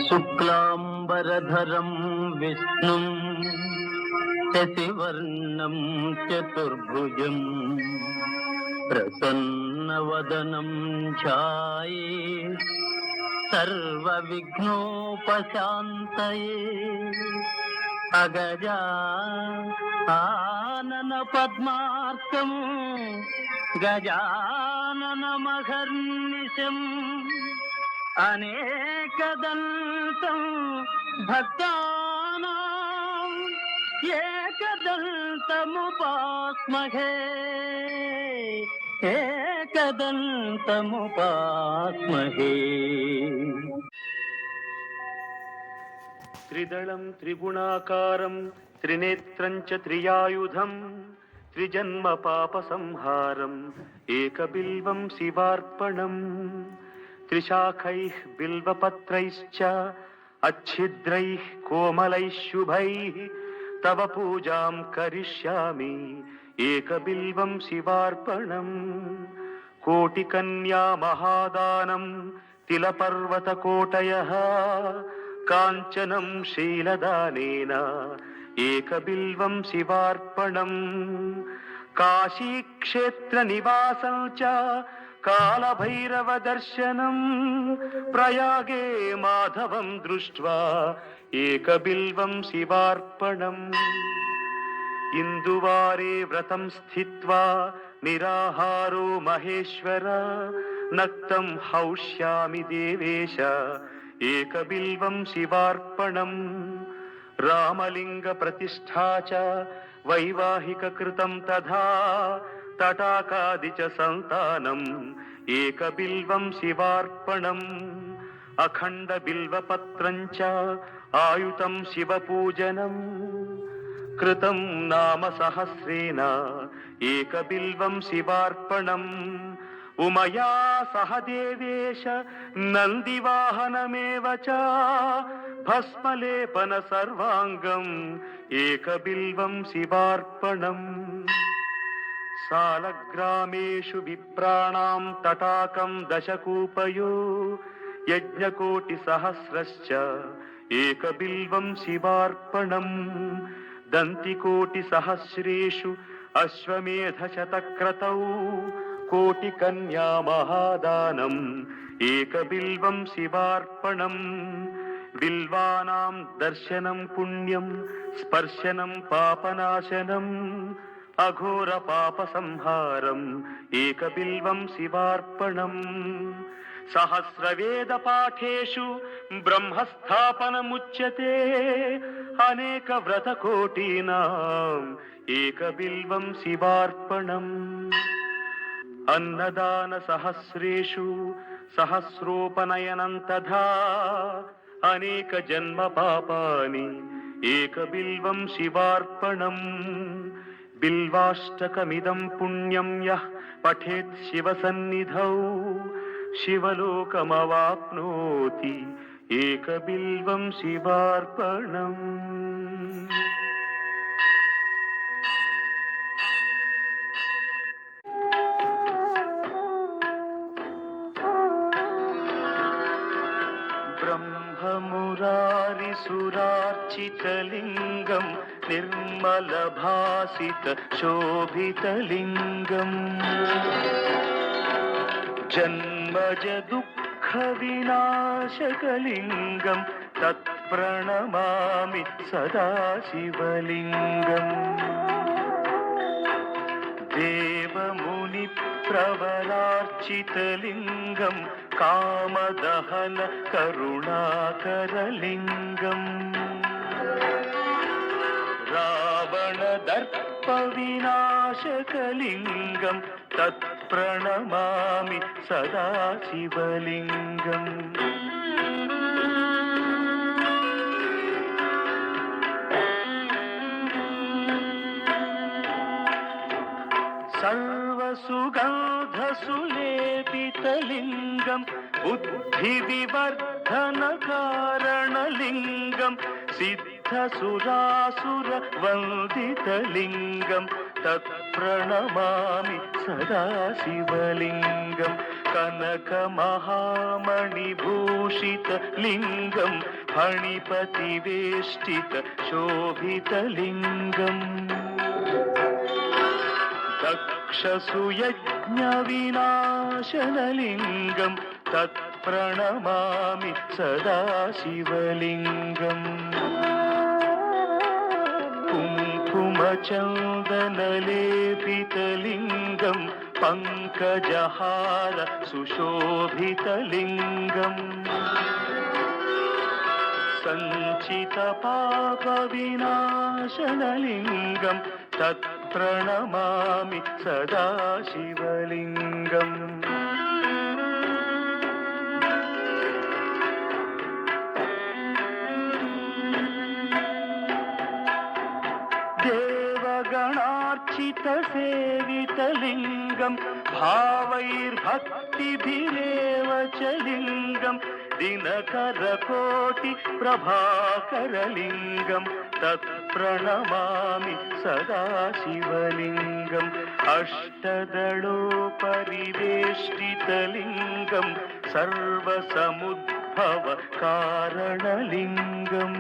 शुक्लांबरधरं विष्णुं शशिवर्णं चतुर्भुजं प्रसन्नवदनं ध्याये सर्वविघ्नोपशान्तये अगजा आनन पद्मार्कं गजाननमहर्निशम् अनेकदन्तं भक्तानां एकदन्तमुपास्महे एकदन्तमुपास्महे। त्रिदलं त्रिगुणाकारं त्रिनेत्रं च त्रियायुधं त्रिजन्म पापसंहारम् एकबिल्वं शिवार्पणम् त्रिशाखैः बिल्वपत्रैश्च अच्छिद्रैः कोमलैः शुभैः तव पूजां करिष्यामि एकबिल्वं शिवार्पणम् कोटिकन्या महादानं तिलपर्वतकोटयः काञ्चनं शीलदानेन एकबिल्वं शिवार्पणम् काशीक्षेत्रनिवासं च कालभैरवदर्शनं प्रयागे माधवं दृष्ट्वा एकबिल्वं शिवार्पणम् इन्दुवारे व्रतं स्थित्वा निराहारो महेश्वर नक्तं हौष्यामि देवेश एकबिल्वं शिवार्पणम् रामलिङ्गप्रतिष्ठा च वैवाहिककृतं तथा तटाकादि च सन्तानम् एकबिल्वं शिवार्पणम् अखण्डबिल्वपत्रं च आयुतं शिवपूजनम् कृतं नाम सहस्रेण एकबिल्वं शिवार्पणम् उमया सह देवेश नन्दिवाहनमेव च भस्मलेपन सर्वाङ्गम् एकबिल्वं शिवार्पणम् सालग्रामेषु विप्राणां तटाकं दशकूपयो यज्ञकोटिसहस्रश्च एकबिल्वं शिवार्पणम् दन्तिकोटिसहस्रेषु अश्वमेधशतक्रतौ कोटिकन्या महादानम् एकबिल्वं शिवार्पणम् बिल्वानां दर्शनं पुण्यं स्पर्शनं पापनाशनम् अघोरपापसंहारम् एकबिल्वं शिवार्पणम् सहस्रवेदपाठेषु ब्रह्मस्थापनमुच्यते अनेकव्रतकोटीनाम् एकबिल्वं शिवार्पणम् अन्नदानसहस्रेषु सहस्रोपनयनं तथा अनेकजन्मपापानि एकबिल्वं शिवार्पणम् बिल्वाष्टकमिदं पुण्यं यः पठेत् शिवसन्निधौ शिवलोकमवाप्नोति एकबिल्वं शिवार्पणम्। ब्रह्ममुरारिसुरार्चितलिङ्गं निर्मलभासितशोभितलिङ्गम् जन्मज दुःखविनाशकलिङ्गं तत्प्रणमामि सदा शिवलिङ्गम् देवमुनिप्रवरार्चितलिङ्गं कामदहन करुणाकरलिङ्गम् रावणदर्पविनाशकलिङ्गं तत्प्रणमामि सदा शिवलिङ्गम् सर्वसुगन्धसुलेपितलिङ्गं बुद्धिविवर्धनकारणलिङ्गं सिद्धसुरासुरवन्दितलिङ्गं तत्प्रणमामि सदा शिवलिङ्गम् कनक महामणिभूषित लिंगम फणिपतिवेष्टित शोभित लिंगम दक्षसुयज्ञ विनाशनलिंगम तत्प्रणमामि सदा शिवलिंगम कुङ्कुमचन्दनलेपितलिङ्गं पङ्कजहार सुशोभितलिङ्गम् सञ्चितपापविनाशनलिङ्गं तत्प्रणमामि सदा शिवलिङ्गम् देवगणार्चितसेवितलिङ्गं भावैर्भक्तिभिरेव च लिङ्गं दिनकरकोटिप्रभाकरलिङ्गं तत्प्रणमामि सदा शिवलिङ्गम् अष्टदलोपरिवेष्टितलिङ्गं सर्वसमुद्भवकारणलिङ्गम्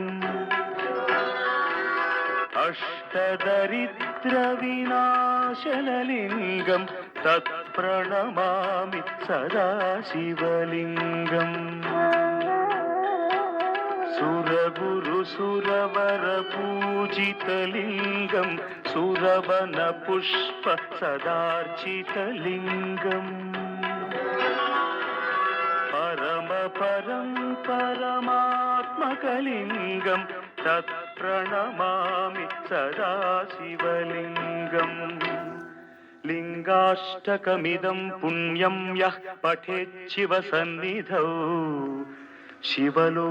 अष्टदरिद्रविनाशनलिङ्गं तत्प्रणमामि सदा शिवलिङ्गम् सुरगुरुसुरवरपूजितलिङ्गं सुरवनपुष्प सदार्चितलिङ्गम् परमपरं परमात्मकलिङ्गं तत्प्रणमामि सदा शिवलिङ्गम् लिङ्गाष्टकमिदं पुण्यं यः पठेच्छिवसन्निधौ शिवलोकमवाप्नोति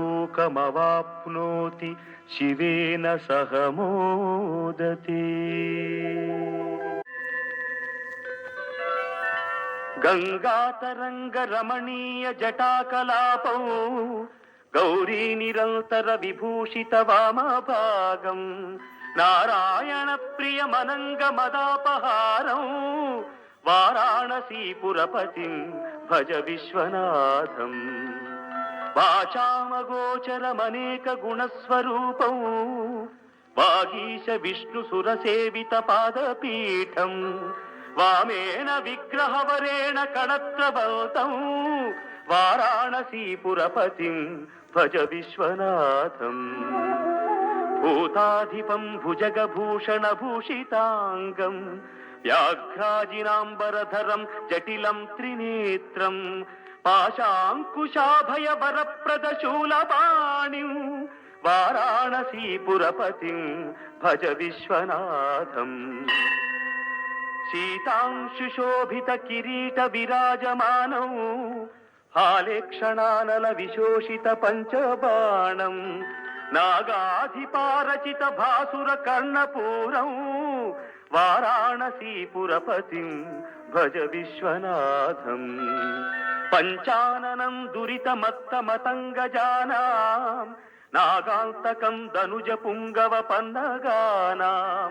शिवेन सह मोदते गङ्गातरङ्गरमणीय जटाकलापौ गौरीनिरन्तर विभूषित वामभागं नारायणप्रियमनङ्गमदापहारं वाराणसीपुरपतिं भज विश्वनाथम् वाचामगोचरमनेकगुणस्वरूपौ वागीश विष्णुसुरसेवितपादपीठं वामेन विग्रहवरेण कणत्रबलतं वाराणसीपुरपतिं भज विश्वनाथम् भूताधिपं भुजगभूषणभूषिताङ्गं व्याघ्राजिनाम्बरधरं जटिलं त्रिनेत्रं पाशाङ्कुशाभयवरप्रदशूलपाणिं वाराणसीपुरपतिं भज विश्वनाथम् शीतांशुशोभितकिरीटविराजमानौ हालेक्षणानलविशोषितपञ्चबाणं नागाधिपारचितभासुरकर्णपूरं वाराणसीपुरपतिं भज विश्वनाथम् पञ्चाननं दुरितमत्तमतङ्गजानां नागान्तकं दनुजपुङ्गवपन्नगानां